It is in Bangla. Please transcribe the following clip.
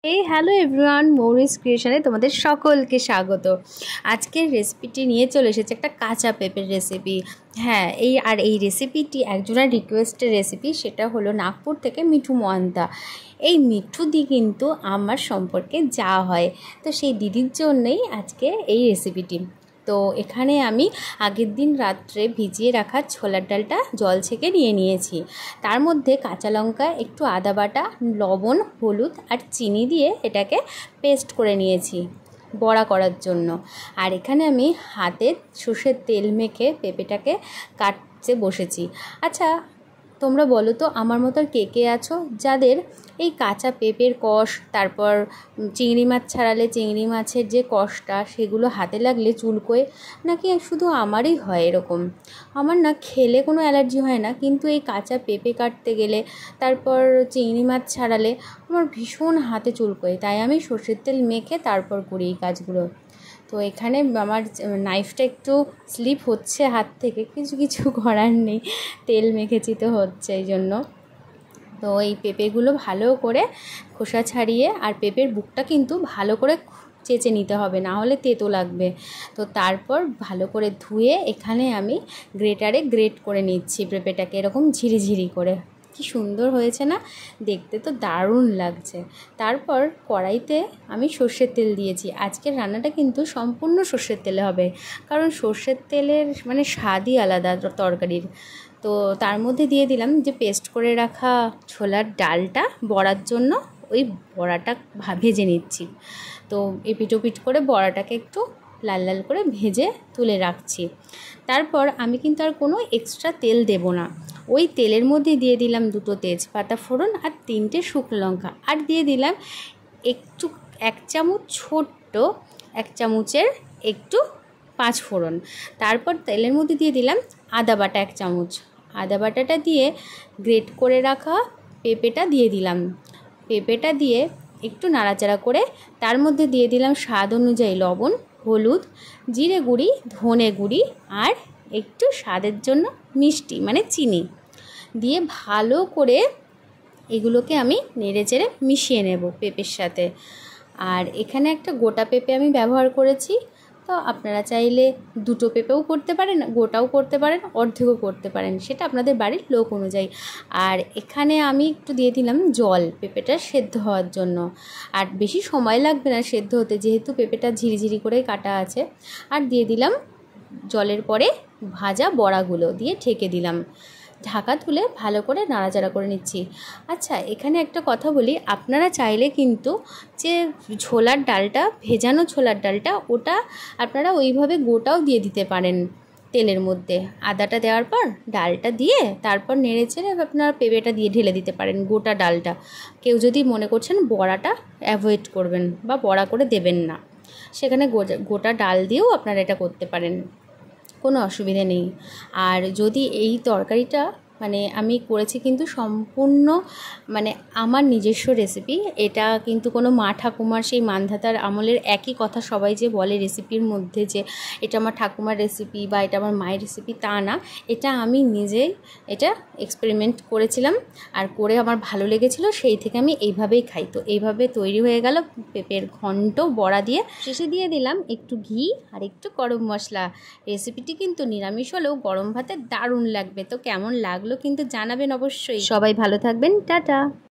হ্যালো এভরিওয়ান, মৌরিস ক্রিয়েশনে তোমাদের সকলকে স্বাগত। আজকের রেসিপিটি নিয়ে চলে এসেছে একটা কাঁচা পেঁপের রেসিপি। হ্যাঁ, এই রেসিপিটি একজনের রিকোয়েস্টের রেসিপি, সেটা হলো নাগপুর থেকে মিঠু মোয়ান্তা। এই মিঠু দি কিন্তু আমার সম্পর্কে যা হয়, তো সেই দিদির জন্যই আজকে এই রেসিপিটি। তো এখানে আমি আগের দিন রাত্রে ভিজিয়ে রাখা ছোলার ডালটা জল ছেঁকে নিয়েছি। তার মধ্যে কাঁচা লঙ্কা, একটু আদা বাটা, লবণ, হলুদ আর চিনি দিয়ে এটাকে পেস্ট করে নিয়েছি বড়া করার জন্য। আর এখানে আমি হাতে সর্ষের তেল মেখে পেঁপেটাকে কাটতে বসেছি। আচ্ছা, তোমরা বলো তো, আমার মতো কে কে আছো যাদের এই কাঁচা পেঁপের কষ, তারপর চিংড়ি মাছ ছাড়ালে চিংড়ি মাছের যে কষটা, সেগুলো হাতে লাগলে চুলকোয়, নাকি শুধু আমারই হয় এরকম? আমার না খেলে কোনো অ্যালার্জি হয় না, কিন্তু এই কাঁচা পেঁপে কাটতে গেলে, তারপর চিংড়ি মাছ ছাড়ালে আমার ভীষণ হাতে চুলকোয়। তাই আমি সর্ষের তেল মেখে তারপর করি এই কাজগুলো। তো এখানে আমার নাইফটা একটু স্লিপ হচ্ছে হাত থেকে, কিছু করার নেই, তেল মেখেছি তো হচ্ছে এই জন্য। তো এই পেঁপেগুলো ভালো করে খোসা ছাড়িয়ে, আর পেঁপের বুকটা কিন্তু ভালো করে চেঁচে নিতে হবে, না হলে তেতো লাগবে। তো তারপর ভালো করে ধুয়ে এখানে আমি গ্রেটারে গ্রেট করে নিচ্ছি পেঁপেটাকে, এরকম ঝিরিঝিরি করে। কি সুন্দর হয়েছে না দেখতে, তো দারুণ লাগছে। তারপর কড়াইতে আমি সর্ষের তেল দিয়েছি। আজকের রান্নাটা কিন্তু সম্পূর্ণ সর্ষের তেলে হবে, কারণ সর্ষের তেলের মানে স্বাদই আলাদা তরকারির। তো তার মধ্যে দিয়ে দিলাম যে পেস্ট করে রাখা ছোলার ডালটা বড়ার জন্য। ওই বড়াটা ভেজে নিচ্ছি। তো এপিটোপিট করে বড়াটাকে একটু লাল লাল করে ভেজে তুলে রাখছি। তারপর আমি কিন্তু আর কোনো এক্সট্রা তেল দেব না। ওই তেলের মধ্যে দিয়ে দিলাম 2টো তেজপাতা ফোড়ন আর 3টে শুকনো লঙ্কা, আর দিয়ে দিলাম একটু 1 চামচ, ছোট্ট 1 চামচের একটু 5 ফোড়ন। তারপর তেলের মধ্যে দিয়ে দিলাম আদা বাটা 1 চামচ। আদা বাটাটা দিয়ে গ্রেট করে রাখা পেঁপেটা দিয়ে দিলাম। পেঁপেটা দিয়ে একটু নাড়াচাড়া করে তার মধ্যে দিয়ে দিলাম স্বাদ অনুযায়ী লবণ, হলুদ, জিরে গুঁড়ি, ধনে গুঁড়ি আর একটু স্বাদের জন্য মিষ্টি মানে চিনি দিয়ে ভালো করে এগুলোকে আমি নেড়েচেড়ে মিশিয়ে নেব পেঁপের সাথে। আর এখানে একটা গোটা পেঁপে আমি ব্যবহার করেছি। তো আপনারা চাইলে 2টো পেঁপেও করতে পারেন, গোটাও করতে পারেন, অর্ধেকও করতে পারেন, সেটা আপনাদের বাড়ির লোক অনুযায়ী। আর এখানে আমি একটু দিয়ে দিলাম জল, পেঁপেটা সেদ্ধ হওয়ার জন্য। আর বেশি সময় লাগবে না সেদ্ধ হতে, যেহেতু পেঁপেটা ঝিরিঝিরি করে কাটা আছে। আর দিয়ে দিলাম জলের পরে ভাজা বড়াগুলো দিয়ে ঢেকে দিলাম। ঢাকা তুলে ভালো করে নাড়াচাড়া করে নিচ্ছি। আচ্ছা, এখানে একটা কথা বলি, আপনারা চাইলে কিন্তু যে ছোলার ডালটা, ভেজানো ছোলার ডালটা, ওটা আপনারা ওইভাবে গোটাও দিয়ে দিতে পারেন তেলের মধ্যে। আদাটা দেওয়ার পর ডালটা দিয়ে তারপর নেড়েচেড়ে আপনারা পেঁপেটা দিয়ে ঢেলে দিতে পারেন গোটা ডালটা। কেউ যদি মনে করছেন বড়াটা অ্যাভয়েড করবেন বা বড়া করে দেবেন না, সেখানে গোটা ডাল দিয়েও আপনারা এটা করতে পারেন, কোনো অসুবিধা নেই। আর যদি এই তরকারিটা মানে আমি করেছি কিন্তু সম্পূর্ণ মানে আমার নিজস্ব রেসিপি, এটা কিন্তু কোনো মা ঠাকুমার সেই মানধাতার আমলের একই কথা সবাই যে বলে রেসিপির মধ্যে যে এটা আমার ঠাকুমার রেসিপি বা এটা আমার মায়ের রেসিপি, তা না। এটা আমি নিজেই এটা এক্সপেরিমেন্ট করেছিলাম, আর করে আমার ভালো লেগেছিলো, সেই থেকে আমি এইভাবেই খাই। তো এইভাবে তৈরি হয়ে গেল পেঁপের ঘন্ট বড়া দিয়ে। শেষে দিয়ে দিলাম একটু ঘি আর একটু গরম মশলা। রেসিপিটি কিন্তু নিরামিষ হলেও গরম ভাতে দারুণ লাগবে। তো কেমন লাগলো কিন্তু জানাবেন অবশ্যই। সবাই ভালো থাকবেন, টাটা।